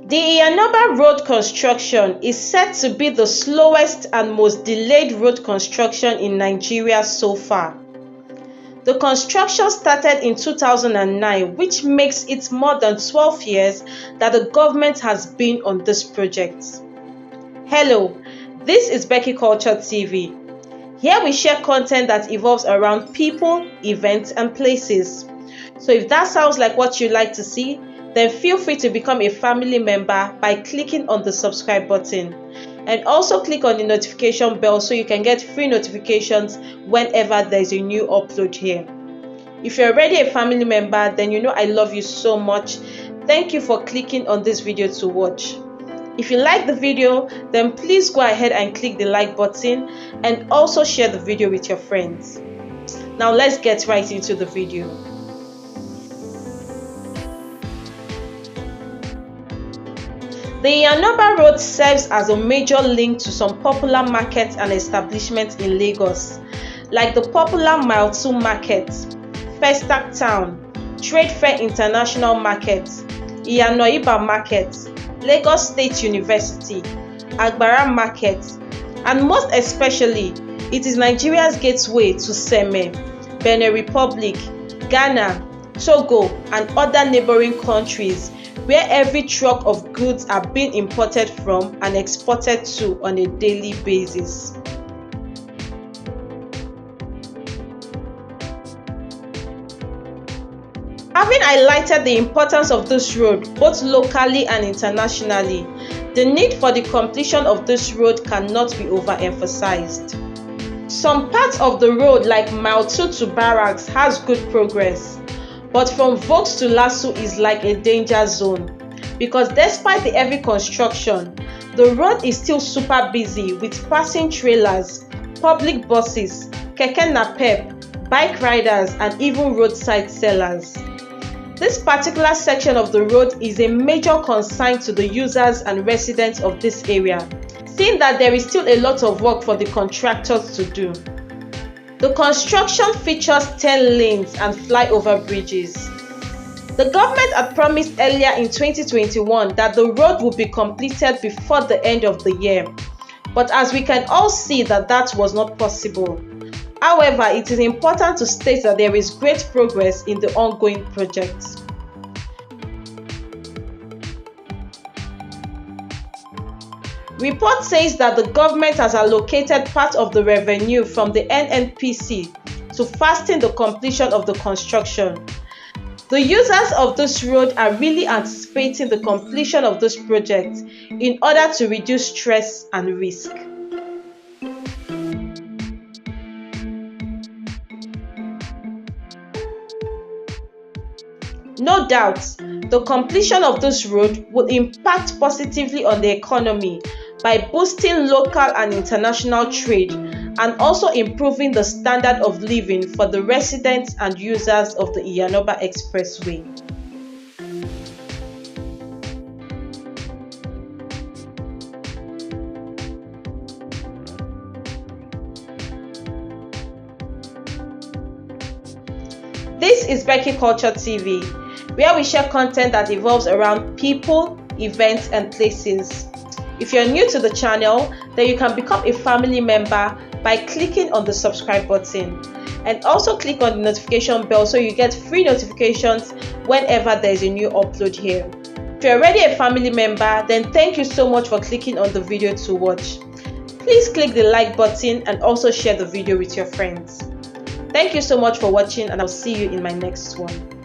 The Iyana road construction is said to be the slowest and most delayed road construction in Nigeria so far. The construction started in 2009, which makes it more than 12 years that the government has been on this project. Hello, this is Becky Culture TV. Here we share content that evolves around people, events, and places. So if that sounds like what you like to see, then feel free to become a family member by clicking on the subscribe button. And also click on the notification bell so you can get free notifications whenever there's a new upload here. If you're already a family member, then you know I love you so much. Thank you for clicking on this video to watch. If you like the video, then please go ahead and click the like button and also share the video with your friends. Now let's get right into the video. The Iyana Road serves as a major link to some popular markets and establishments in Lagos, like the popular Mile 2 Market, Festac Town, Trade Fair International Market, Iyana Market, Lagos State University, Agbara Market, and most especially, it is Nigeria's gateway to Seme, Benin Republic, Ghana, Togo, and other neighboring countries, where every truck of goods are being imported from and exported to on a daily basis. Having highlighted the importance of this road both locally and internationally, the need for the completion of this road cannot be overemphasized. Some parts of the road like Mile 2 to Barracks has good progress, but from Vokes to Lasso is like a danger zone, because despite the heavy construction, the road is still super busy with passing trailers, public buses, keke napep, bike riders, and even roadside sellers. This particular section of the road is a major concern to the users and residents of this area, seeing that there is still a lot of work for the contractors to do. The construction features 10 lanes and flyover bridges. The government had promised earlier in 2021 that the road would be completed before the end of the year, but as we can all see that was not possible. However, it is important to state that there is great progress in the ongoing project. Report says that the government has allocated part of the revenue from the NNPC to hasten the completion of the construction. The users of this road are really anticipating the completion of this project in order to reduce stress and risk. No doubt, the completion of this road will impact positively on the economy by boosting local and international trade and also improving the standard of living for the residents and users of the Iyana Expressway. This is Becky Culture TV, where we share content that evolves around people, events, and places. If you're new to the channel, then you can become a family member by clicking on the subscribe button, and also click on the notification bell so you get free notifications whenever there's a new upload here. If you're already a family member, then thank you so much for clicking on the video to watch. Please click the like button and also share the video with your friends. Thank you so much for watching, and I'll see you in my next one.